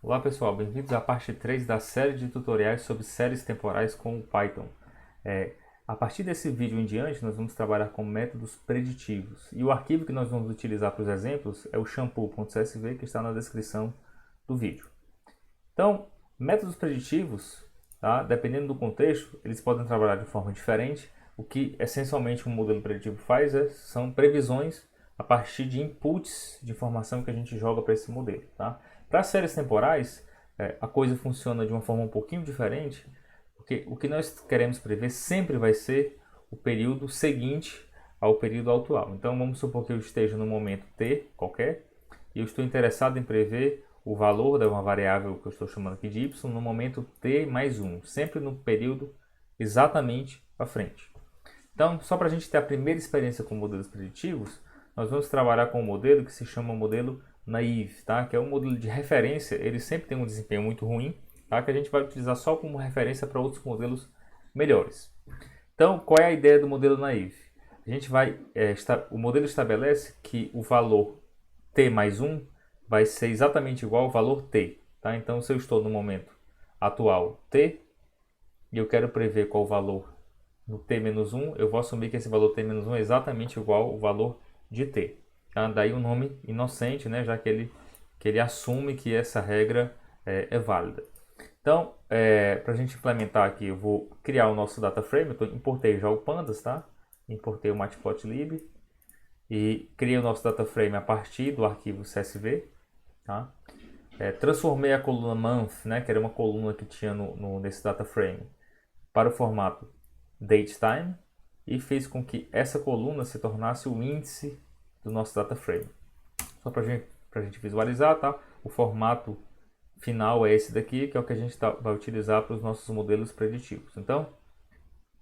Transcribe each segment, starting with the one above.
Olá pessoal, bem-vindos à parte 3 da série de tutoriais sobre séries temporais com o Python. A partir desse vídeo em diante, nós vamos trabalhar com métodos preditivos. E o arquivo que nós vamos utilizar para os exemplos é o shampoo.csv, que está na descrição do vídeo. Então, métodos preditivos, tá? Dependendo do contexto, eles podem trabalhar de forma diferente. O que essencialmente um modelo preditivo faz são previsões a partir de inputs de informação que a gente joga para esse modelo. Tá? Para séries temporais, a coisa funciona de uma forma um pouquinho diferente, porque o que nós queremos prever sempre vai ser o período seguinte ao período atual. Então vamos supor que eu esteja no momento t qualquer e eu estou interessado em prever o valor de uma variável que eu estou chamando aqui de y no momento t mais 1, sempre no período exatamente à frente. Então, só para a gente ter a primeira experiência com modelos preditivos, nós vamos trabalhar com um modelo que se chama modelo Naive, tá? Que é um modelo de referência, ele sempre tem um desempenho muito ruim, tá? Que a gente vai utilizar só como referência para outros modelos melhores. Então, qual é a ideia do modelo Naive? A gente vai, o modelo estabelece que o valor t mais 1 vai ser exatamente igual ao valor t. Tá? Então, se eu estou no momento atual t e eu quero prever qual o valor no t menos 1, eu vou assumir que esse valor t menos 1 é exatamente igual ao valor de t. Tá? Daí o nome inocente, né? Já que ele assume que essa regra é válida. Então, para a gente implementar aqui, eu vou criar o nosso data frame. Eu importei já o pandas, tá? Importei o matplotlib e criei o nosso data frame a partir do arquivo csv. Tá? Transformei a coluna month, né, que era uma coluna que tinha nesse data frame, para o formato datetime e fez com que essa coluna se tornasse o índice do nosso data frame. Só para a gente visualizar, tá? O formato final é esse daqui, que é o que a gente vai utilizar para os nossos modelos preditivos. Então,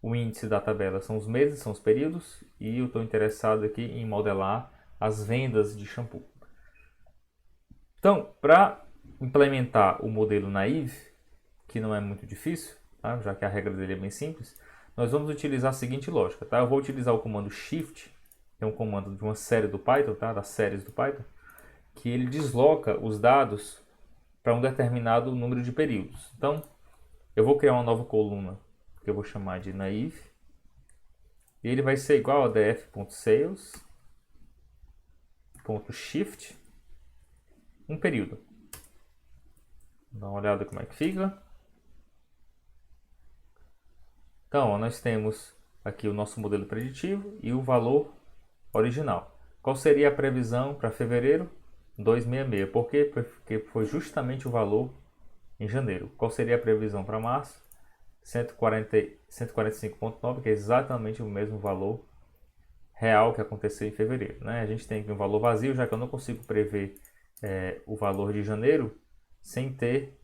o índice da tabela são os meses, são os períodos, e eu estou interessado aqui em modelar as vendas de shampoo. Então, para implementar o modelo Naive, que não é muito difícil, tá? Já que a regra dele é bem simples, nós vamos utilizar a seguinte lógica. Tá? Eu vou utilizar o comando Shift, que é um comando de uma série do Python, tá? Das séries do Python, que ele desloca os dados para um determinado número de períodos. Então, eu vou criar uma nova coluna, que eu vou chamar de Naive, e ele vai ser igual a df.sales.shift, um período. Dá uma olhada como é que fica. Então, ó, nós temos aqui o nosso modelo preditivo e o valor original. Qual seria a previsão para fevereiro? 266. Por quê? Porque foi justamente o valor em janeiro. Qual seria a previsão para março? 145,9, que é exatamente o mesmo valor real que aconteceu em fevereiro. Né? A gente tem aqui um valor vazio, já que eu não consigo prever o valor de janeiro sem ter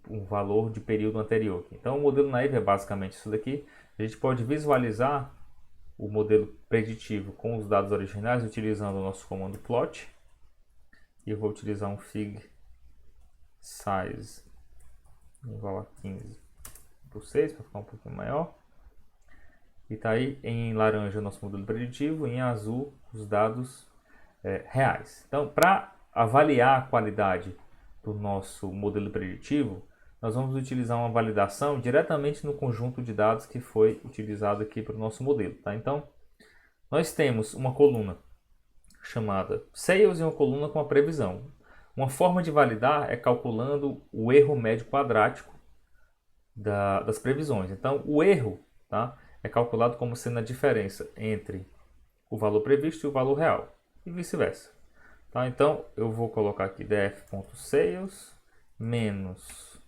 um valor de período anterior. Então, o modelo Naive é basicamente isso daqui. A gente pode visualizar o modelo preditivo com os dados originais utilizando o nosso comando plot. E eu vou utilizar um fig size igual a 15 por 6 para ficar um pouquinho maior. E está aí em laranja o nosso modelo preditivo, e em azul os dados reais. Então, para avaliar a qualidade do nosso modelo preditivo, nós vamos utilizar uma validação diretamente no conjunto de dados que foi utilizado aqui para o nosso modelo. Tá? Então, nós temos uma coluna chamada sales e uma coluna com a previsão. Uma forma de validar é calculando o erro médio quadrático das previsões. Então, o erro, tá, é calculado como sendo a diferença entre o valor previsto e o valor real, e vice-versa. Tá? Então, eu vou colocar aqui df.sales menos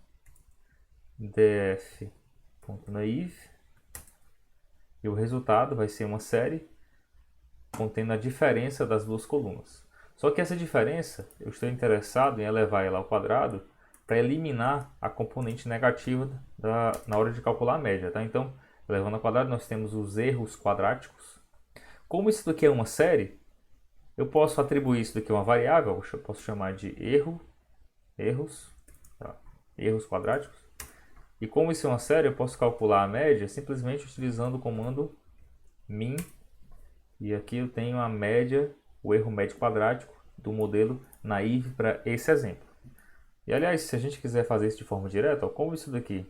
df.naive, e o resultado vai ser uma série contendo a diferença das duas colunas. Só que essa diferença, eu estou interessado em elevar ela ao quadrado para eliminar a componente negativa na hora de calcular a média. Tá? Então, elevando ao quadrado, nós temos os erros quadráticos. Como isso daqui é uma série, eu posso atribuir isso daqui a uma variável, eu posso chamar de erros, tá? Erros quadráticos. E como isso é uma série, eu posso calcular a média simplesmente utilizando o comando min. E aqui eu tenho a média, o erro médio quadrático do modelo Naive para esse exemplo. E aliás, se a gente quiser fazer isso de forma direta, ó, como isso daqui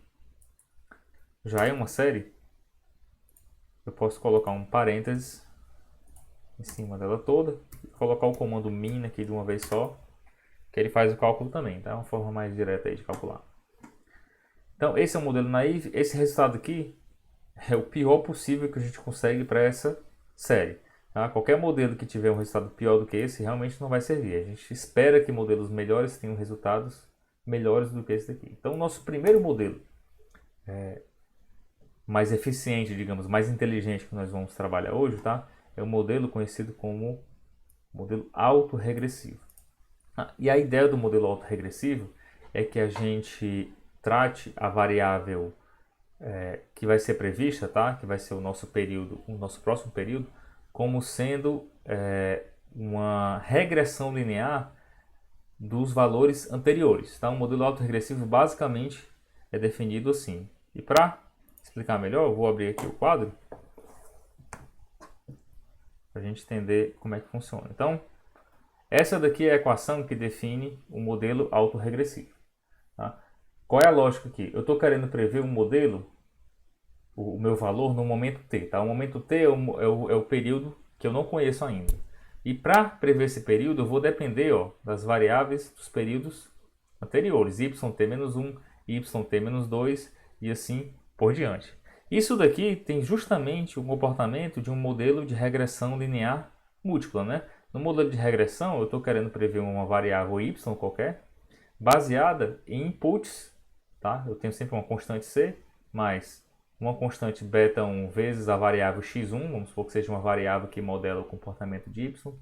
já é uma série, eu posso colocar um parênteses em cima dela toda e colocar o comando min aqui de uma vez só, que ele faz o cálculo também, tá? É uma forma mais direta aí de calcular. Então, esse é o modelo naive. Esse resultado aqui é o pior possível que a gente consegue para essa série. Tá? Qualquer modelo que tiver um resultado pior do que esse realmente não vai servir. A gente espera que modelos melhores tenham resultados melhores do que esse daqui. Então, o nosso primeiro modelo mais eficiente, digamos, mais inteligente que nós vamos trabalhar hoje, tá? É o modelo conhecido como modelo autorregressivo. E a ideia do modelo autorregressivo é que a gente trate a variável que vai ser prevista, tá? Que vai ser o nosso período, o nosso próximo período, como sendo uma regressão linear dos valores anteriores, tá? O modelo autorregressivo basicamente é definido assim. E para explicar melhor, eu vou abrir aqui o quadro para a gente entender como é que funciona. Então, essa daqui é a equação que define o modelo autorregressivo. Tá? Qual é a lógica aqui? Eu estou querendo prever um modelo, o meu valor no momento t. Tá? O momento t é o período que eu não conheço ainda. E para prever esse período, eu vou depender das variáveis dos períodos anteriores, yt-1, yt-2 e assim por diante. Isso daqui tem justamente o comportamento de um modelo de regressão linear múltipla. Né? No modelo de regressão, eu estou querendo prever uma variável y qualquer, baseada em inputs. Tá? Eu tenho sempre uma constante c, mais uma constante beta1 vezes a variável x1, vamos supor que seja uma variável que modela o comportamento de y.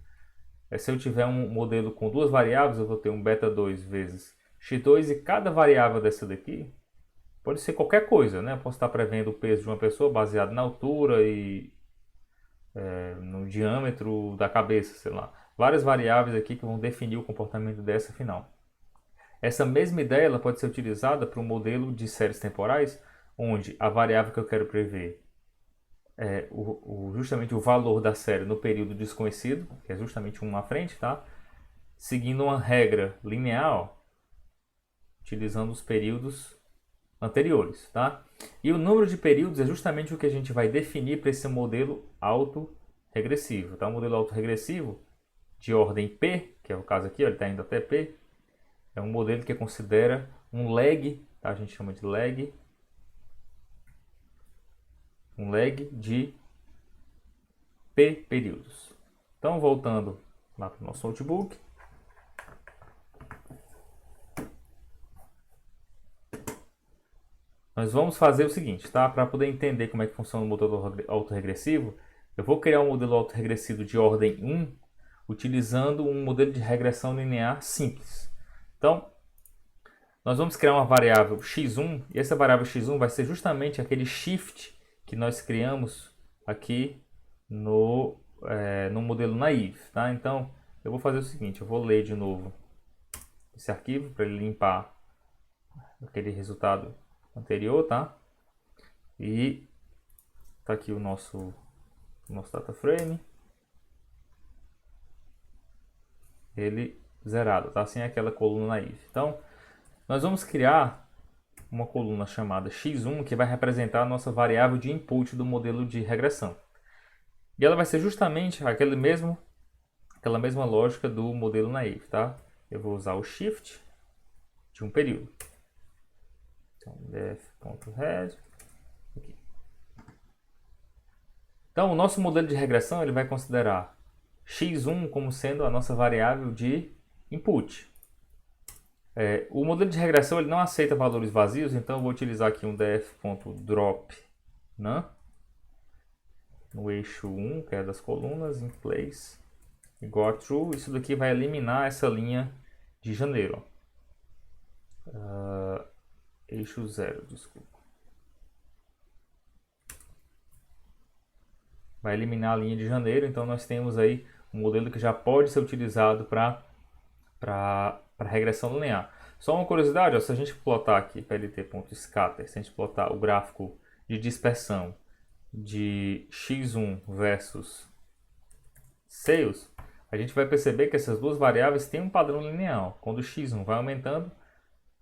Se eu tiver um modelo com duas variáveis, eu vou ter um beta2 vezes x2, e cada variável dessa daqui pode ser qualquer coisa, né? Eu posso estar prevendo o peso de uma pessoa baseado na altura e no diâmetro da cabeça, sei lá. Várias variáveis aqui que vão definir o comportamento dessa final. Essa mesma ideia ela pode ser utilizada para um modelo de séries temporais, onde a variável que eu quero prever é justamente o valor da série no período desconhecido, que é justamente um na frente, tá? Seguindo uma regra linear, utilizando os períodos anteriores, tá? E o número de períodos é justamente o que a gente vai definir para esse modelo autorregressivo, tá? O modelo autorregressivo de ordem P, que é o caso aqui, ó, ele está indo até P, é um modelo que considera um lag, tá? A gente chama de lag, um lag de P períodos. Então, voltando lá para o nosso notebook, nós vamos fazer o seguinte, tá? Para poder entender como é que funciona o modelo autorregressivo, eu vou criar um modelo autorregressivo de ordem 1, utilizando um modelo de regressão linear simples. Então, nós vamos criar uma variável x1, e essa variável x1 vai ser justamente aquele shift que nós criamos aqui no modelo naive, tá? Então, eu vou fazer o seguinte, eu vou ler de novo esse arquivo para ele limpar aquele resultado anterior, tá? E tá aqui o nosso data frame, ele zerado, tá? Sem aquela coluna naive. Então, nós vamos criar uma coluna chamada x1 que vai representar a nossa variável de input do modelo de regressão. E ela vai ser justamente aquela mesma lógica do modelo naive, tá? Eu vou usar o shift de um período. Então, def.red. Aqui. Então, o nosso modelo de regressão ele vai considerar x1 como sendo a nossa variável de input. O modelo de regressão ele não aceita valores vazios, então eu vou utilizar aqui um def.drop, né? No eixo 1, que é das colunas, in place, igual a true. Isso daqui vai eliminar essa linha de janeiro. Eixo 0, desculpa. Vai eliminar a linha de janeiro, então nós temos aí um modelo que já pode ser utilizado para regressão linear. Só uma curiosidade, ó, se a gente plotar aqui plt.scatter, se a gente plotar o gráfico de dispersão de x1 versus sales, a gente vai perceber que essas duas variáveis têm um padrão linear. Quando o x1 vai aumentando,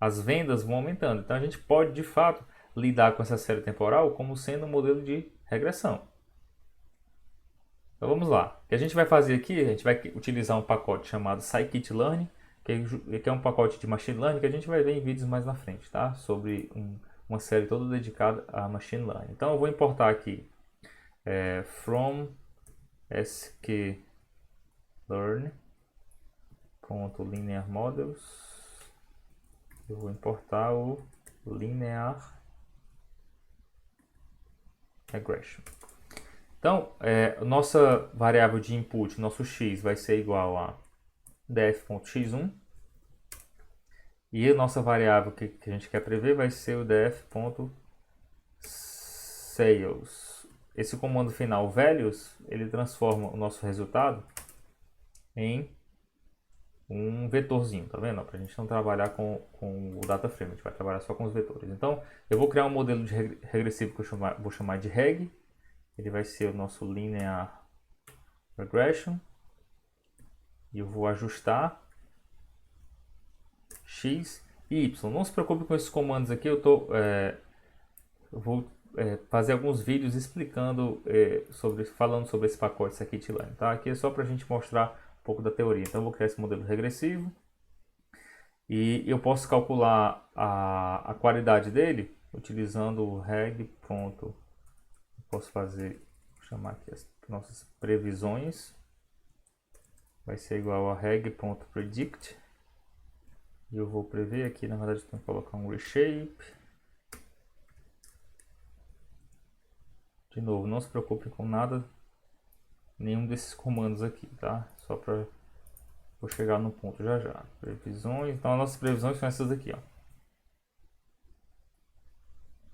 as vendas vão aumentando. Então a gente pode de fato lidar com essa série temporal como sendo um modelo de regressão. Então vamos lá. O que a gente vai fazer aqui, a gente vai utilizar um pacote chamado scikit-learn, que é um pacote de machine learning que a gente vai ver em vídeos mais na frente, tá? Sobre uma série toda dedicada a machine learning. Então eu vou importar aqui from sklearn.linear models. Eu vou importar o linear regression. Então, nossa variável de input, nosso x, vai ser igual a df.x1. E a nossa variável que a gente quer prever vai ser o df.sales. Esse comando final, values, ele transforma o nosso resultado em um vetorzinho, tá vendo? Para a gente não trabalhar com o data frame, a gente vai trabalhar só com os vetores. Então, eu vou criar um modelo de regressivo que eu vou chamar de reg. Ele vai ser o nosso linear regression. E eu vou ajustar x e y. Não se preocupe com esses comandos aqui, eu vou fazer alguns vídeos explicando, falando sobre esse pacote scikit-learn, tá? Aqui é só para a gente mostrar um pouco da teoria. Então eu vou criar esse modelo regressivo e eu posso calcular a qualidade dele utilizando o reg. Posso chamar aqui as nossas previsões. Vai ser igual a reg.predict. E eu vou prever aqui, na verdade, eu tenho que colocar um reshape. De novo, não se preocupe com nada, nenhum desses comandos aqui, tá? Só para vou chegar no ponto já já. Previsões, então as nossas previsões são essas aqui, ó.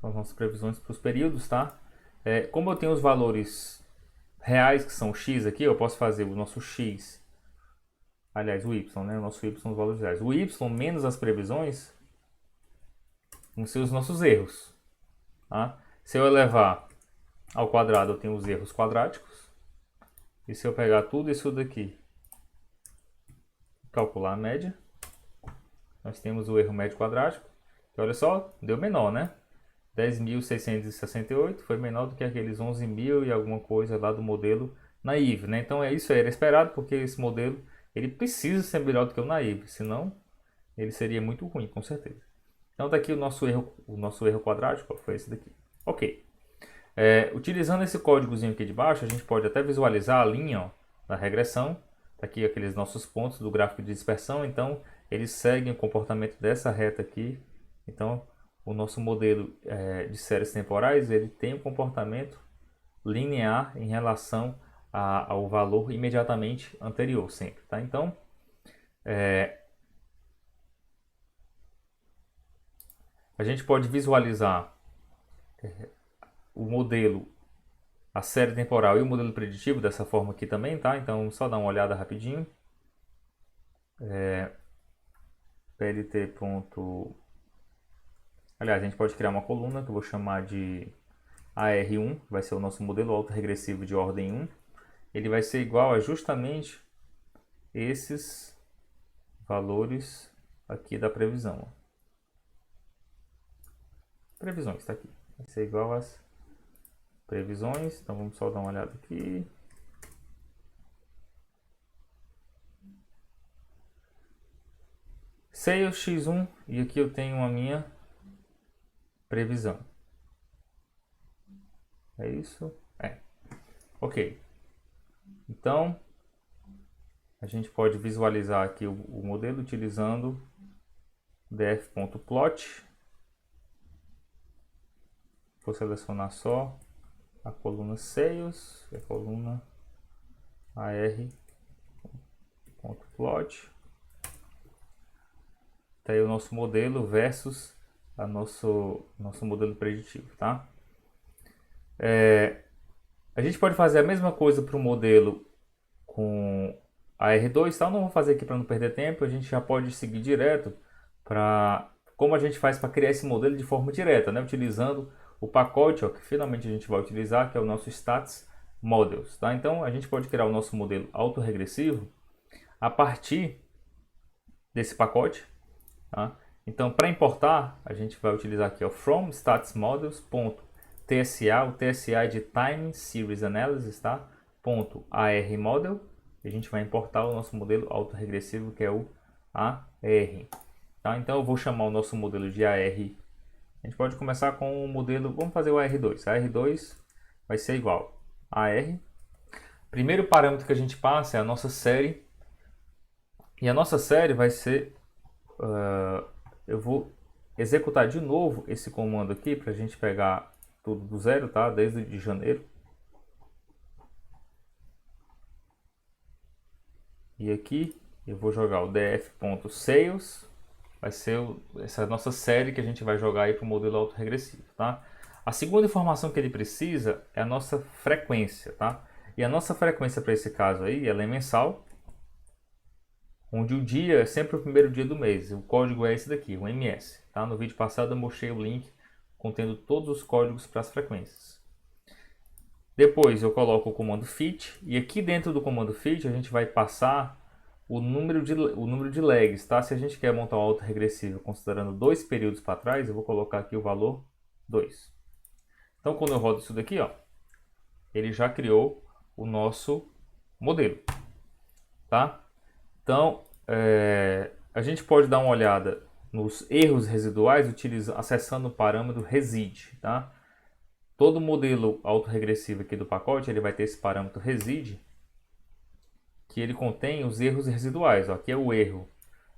São as nossas previsões para os períodos, tá? Como eu tenho os valores reais que são x aqui, eu posso fazer o nosso x, aliás o y, né? O nosso y são os valores reais. O y menos as previsões vão ser os nossos erros, tá? Se eu elevar ao quadrado, eu tenho os erros quadráticos. E se eu pegar tudo isso daqui, calcular a média, nós temos o erro médio quadrático, que olha só, deu menor, né? 10.668 foi menor do que aqueles 11.000 e alguma coisa lá do modelo naive, né? Então isso era esperado, porque esse modelo ele precisa ser melhor do que o naive, senão ele seria muito ruim, com certeza. Então tá aqui o nosso erro quadrático, foi esse daqui. Ok. Utilizando esse códigozinho aqui de baixo, a gente pode até visualizar a linha, ó, da regressão. Tá aqui aqueles nossos pontos do gráfico de dispersão, então eles seguem o comportamento dessa reta aqui. Então o nosso modelo de séries temporais ele tem um comportamento linear em relação ao valor imediatamente anterior sempre, tá? Então a gente pode visualizar o modelo, a série temporal e o modelo preditivo dessa forma aqui também, tá? Então só dar uma olhada rapidinho. PLT. Aliás, a gente pode criar uma coluna que eu vou chamar de AR1, vai ser o nosso modelo autorregressivo de ordem 1. Ele vai ser igual a justamente esses valores aqui da previsão. Previsões, está aqui. Vai ser igual às previsões. Então vamos só dar uma olhada aqui. Sales x1 e aqui eu tenho a minha previsão. É isso? Ok. Então, a gente pode visualizar aqui o modelo utilizando df.plot. Vou selecionar só a coluna sales e a coluna ar.plot. Tá aí o nosso modelo versus nosso modelo preditivo, tá? A gente pode fazer a mesma coisa para o modelo com a R2, tá? Eu não vou fazer aqui para não perder tempo, a gente já pode seguir direto para como a gente faz para criar esse modelo de forma direta, né? Utilizando o pacote, ó, que finalmente a gente vai utilizar, que é o nosso Stats Models, tá? Então a gente pode criar o nosso modelo autorregressivo a partir desse pacote, tá? Então, para importar, a gente vai utilizar aqui o from status models.tsa, o TSA é de Time Series Analysis, tá? .ar model, e a gente vai importar o nosso modelo autorregressivo, que é o AR. Tá? Então, eu vou chamar o nosso modelo de AR. A gente pode começar com o modelo, vamos fazer o AR2. AR2 vai ser igual a AR. Primeiro parâmetro que a gente passa é a nossa série. E a nossa série vai ser... eu vou executar de novo esse comando aqui para a gente pegar tudo do zero, tá? Desde de janeiro. E aqui eu vou jogar o df.sales, vai ser essa nossa série que a gente vai jogar aí para o modelo autorregressivo, tá? A segunda informação que ele precisa é a nossa frequência, tá? E a nossa frequência para esse caso aí, ela é mensal, onde o dia é sempre o primeiro dia do mês. O código é esse daqui, o MS. Tá? No vídeo passado eu mostrei o link contendo todos os códigos para as frequências. Depois eu coloco o comando fit, e aqui dentro do comando fit a gente vai passar o número de lags. Tá? Se a gente quer montar um autorregressivo considerando 2 períodos para trás, eu vou colocar aqui o valor 2. Então quando eu rodo isso daqui, ó, ele já criou o nosso modelo. Tá? Então, a gente pode dar uma olhada nos erros residuais acessando o parâmetro reside. Tá? Todo modelo autorregressivo aqui do pacote ele vai ter esse parâmetro reside, que ele contém os erros residuais. Ó, aqui é o erro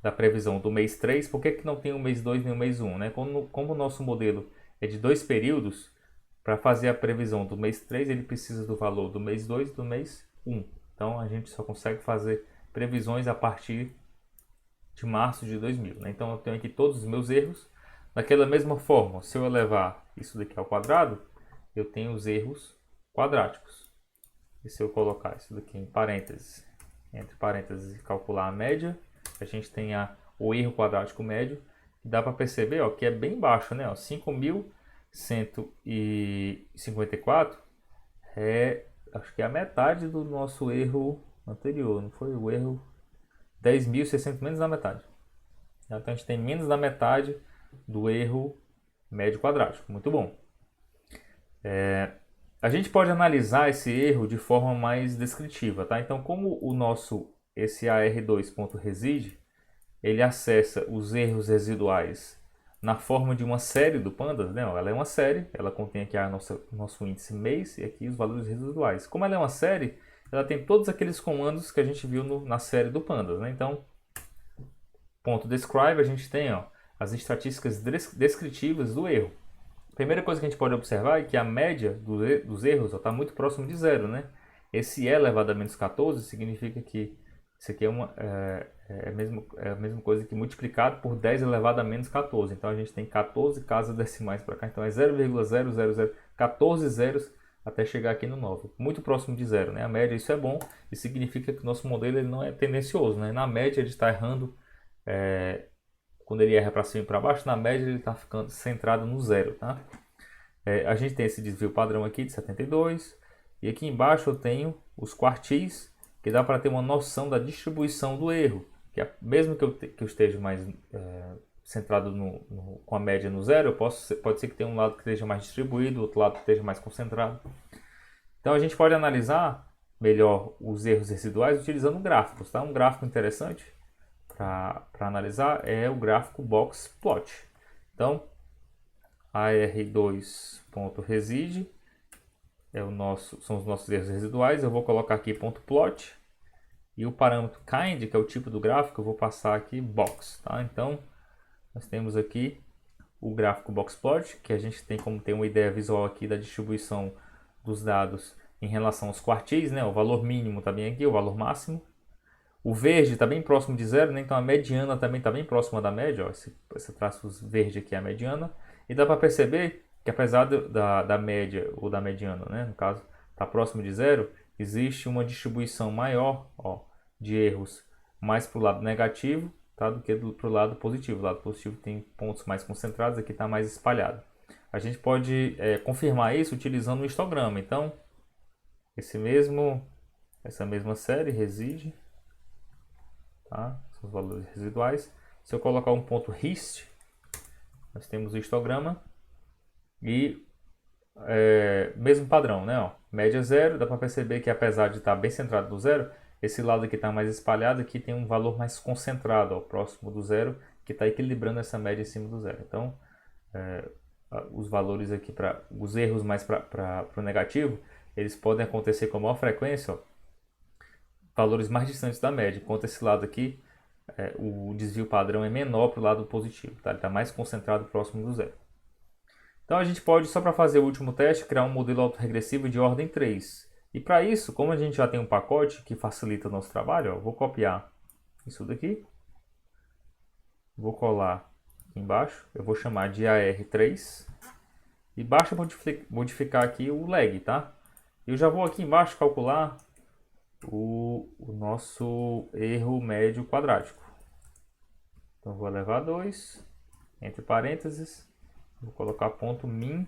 da previsão do mês 3. Por que não tem o mês 2 nem o mês 1? Né? Como o nosso modelo é de 2 períodos, para fazer a previsão do mês 3 ele precisa do valor do mês 2 e do mês 1. Então a gente só consegue fazer previsões a partir de março de 2000. Né? Então eu tenho aqui todos os meus erros. Daquela mesma forma, se eu elevar isso daqui ao quadrado, eu tenho os erros quadráticos. E se eu colocar isso daqui em parênteses, entre parênteses e calcular a média, a gente tem o erro quadrático médio. Dá para perceber ó, que é bem baixo, né? 5.154 acho que é a metade do nosso erro anterior, não foi? O erro 10.600, menos da metade. Então a gente tem menos da metade do erro médio quadrático. Muito bom. A gente pode analisar esse erro de forma mais descritiva, tá? Então, como esse AR2.reside, ele acessa os erros residuais na forma de uma série do Pandas, né? Ela é uma série, ela contém aqui nosso índice mês e aqui os valores residuais. Como ela é uma série, ela tem todos aqueles comandos que a gente viu na série do Pandas, né? Então, .describe, a gente tem ó, as estatísticas descritivas do erro. A primeira coisa que a gente pode observar é que a média dos erros está muito próximo de zero, né? Esse E elevado a menos 14 significa que isso aqui é a mesma coisa que multiplicado por 10 elevado a menos 14. Então a gente tem 14 casas decimais para cá. Então é 0,00014 zeros até chegar aqui no 9. Muito próximo de zero, né? A média, isso é bom e significa que o nosso modelo ele não é tendencioso, né? Na média ele está errando, quando ele erra para cima e para baixo, na média ele está ficando centrado no zero, tá? A gente tem esse desvio padrão aqui de 72 e aqui embaixo eu tenho os quartis, que dá para ter uma noção da distribuição do erro, que mesmo que eu esteja mais centrado com a média no zero, pode ser que tenha um lado que esteja mais distribuído, outro lado que esteja mais concentrado. Então a gente pode analisar melhor os erros residuais utilizando gráficos, tá? Um gráfico interessante para analisar é o gráfico box plot. Então, AR2.reside são os nossos erros residuais. Eu vou colocar aqui .plot e o parâmetro kind, que é o tipo do gráfico, eu vou passar aqui box. Tá? Então, nós temos aqui o gráfico box plot, que a gente tem como ter uma ideia visual aqui da distribuição dos dados em relação aos quartis, né? O valor mínimo está bem aqui, o valor máximo. O verde está bem próximo de zero, né? Então a mediana também está bem próxima da média. Ó. Esse traço verde aqui é a mediana. E dá para perceber que apesar da média, ou da mediana, né? No caso, está próximo de zero, existe uma distribuição maior ó, de erros mais para o lado negativo, tá? Do que para o lado positivo. O lado positivo tem pontos mais concentrados, aqui está mais espalhado. A gente pode confirmar isso utilizando o histograma. Então, essa mesma série reside. Tá? São os valores residuais. Se eu colocar um ponto hist, nós temos o histograma e mesmo padrão, né? Ó, média zero, dá para perceber que apesar de estar bem centrado no zero, esse lado aqui está mais espalhado, aqui tem um valor mais concentrado, ó, próximo do zero, que está equilibrando essa média em cima do zero. Então, os valores aqui, os erros mais para o negativo, eles podem acontecer com maior frequência, ó, valores mais distantes da média, enquanto esse lado aqui, o desvio padrão é menor para o lado positivo, tá? Ele está mais concentrado próximo do zero. Então a gente pode, só para fazer o último teste, criar um modelo autorregressivo de ordem 3. E para isso, como a gente já tem um pacote que facilita o nosso trabalho, ó, vou copiar isso daqui, vou colar aqui embaixo, eu vou chamar de AR3 e basta modificar aqui o lag, tá? Eu já vou aqui embaixo calcular o nosso erro médio quadrático. Então vou levar 2, entre parênteses, vou colocar ponto min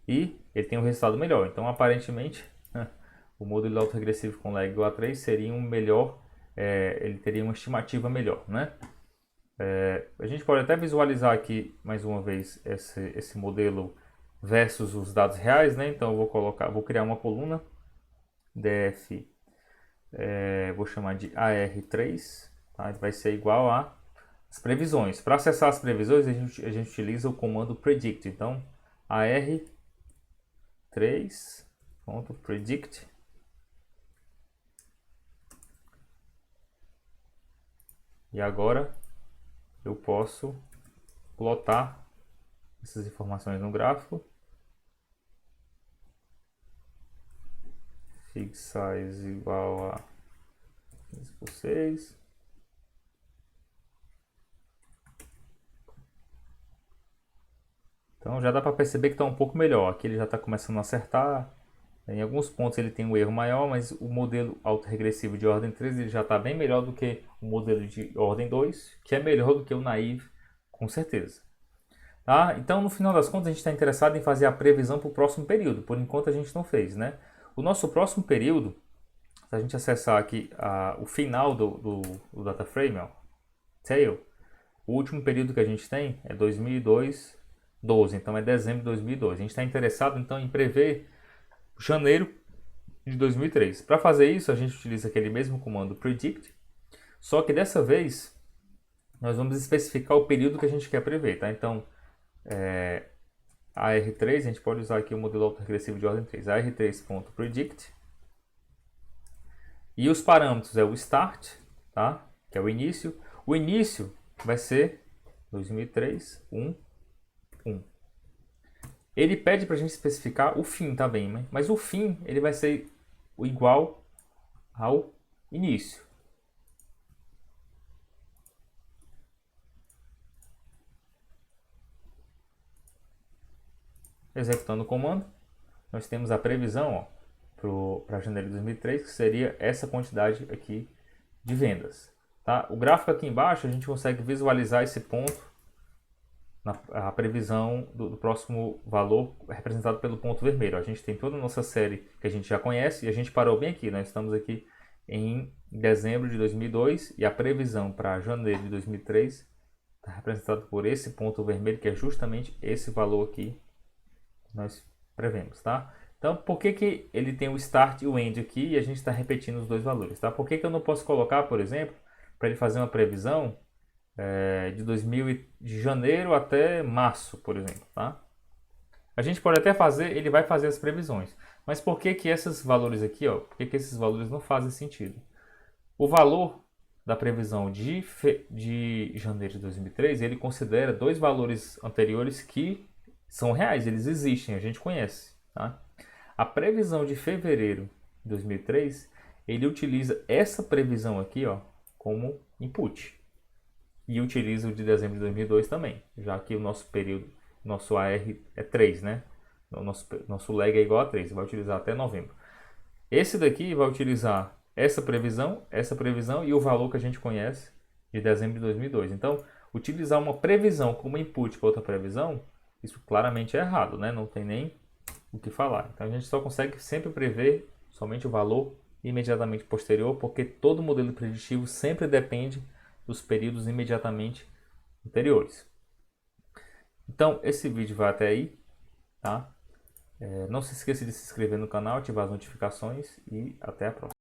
e ele tem um resultado melhor. Então aparentemente o modelo autorregressivo com lag igual a 3 seria um melhor, ele teria uma estimativa melhor, né? A gente pode até visualizar aqui mais uma vez esse modelo versus os dados reais, né? Então eu vou criar uma coluna df, vou chamar de AR3, tá? Vai ser igual a as previsões. Para acessar as previsões a gente utiliza o comando predict. Então AR3.predict e agora eu posso plotar essas informações no gráfico. Fig size igual a 15 por 6. Então já dá para perceber que está um pouco melhor. Aqui ele já está começando a acertar. Em alguns pontos ele tem um erro maior, mas o modelo autorregressivo de ordem 3 ele já está bem melhor do que o modelo de ordem 2, que é melhor do que o naive, com certeza. Tá? Então, no final das contas, a gente está interessado em fazer a previsão para o próximo período. Por enquanto, a gente não fez, né? O nosso próximo período, se a gente acessar aqui o final do data frame, ó, tail, o último período que a gente tem é 2002-12, então é dezembro de 2002. A gente está interessado, então, em prever janeiro de 2003. Para fazer isso, a gente utiliza aquele mesmo comando predict, só que dessa vez nós vamos especificar o período que a gente quer prever, tá? Então, AR3, a gente pode usar aqui o modelo autorregressivo de ordem 3, AR3.predict, e os parâmetros é o start, tá? Que é o início. O início vai ser 2003, 1, 1. Ele pede para a gente especificar o fim também, né? Mas o fim ele vai ser igual ao início. Executando o comando, nós temos a previsão para janeiro de 2003, que seria essa quantidade aqui de vendas. Tá? O gráfico aqui embaixo a gente consegue visualizar esse ponto, a previsão do próximo valor representado pelo ponto vermelho. A gente tem toda a nossa série que a gente já conhece e a gente parou bem aqui. Nós estamos aqui em dezembro de 2002 e a previsão para janeiro de 2003 está representado por esse ponto vermelho, que é justamente esse valor aqui que nós prevemos, tá? Então, por que ele tem o start e o end aqui e a gente está repetindo os dois valores, tá? Por que eu não posso colocar, por exemplo, para ele fazer uma previsão de janeiro até março, por exemplo, tá? A gente pode até fazer, ele vai fazer as previsões, mas por que esses valores aqui, ó, por que esses valores não fazem sentido? O valor da previsão de janeiro de 2003, ele considera dois valores anteriores que são reais, eles existem, a gente conhece, tá? A previsão de fevereiro de 2003, ele utiliza essa previsão aqui, ó, como input. E utiliza o de dezembro de 2002 também, já que o nosso período, nosso AR é 3, né? Nosso lag é igual a 3, vai utilizar até novembro. Esse daqui vai utilizar essa previsão e o valor que a gente conhece de dezembro de 2002. Então, utilizar uma previsão como input para outra previsão, isso claramente é errado, né? Não tem nem o que falar. Então, a gente só consegue sempre prever somente o valor imediatamente posterior, porque todo modelo preditivo sempre depende dos períodos imediatamente anteriores. Então, esse vídeo vai até aí, tá? Não se esqueça de se inscrever no canal, ativar as notificações e até a próxima.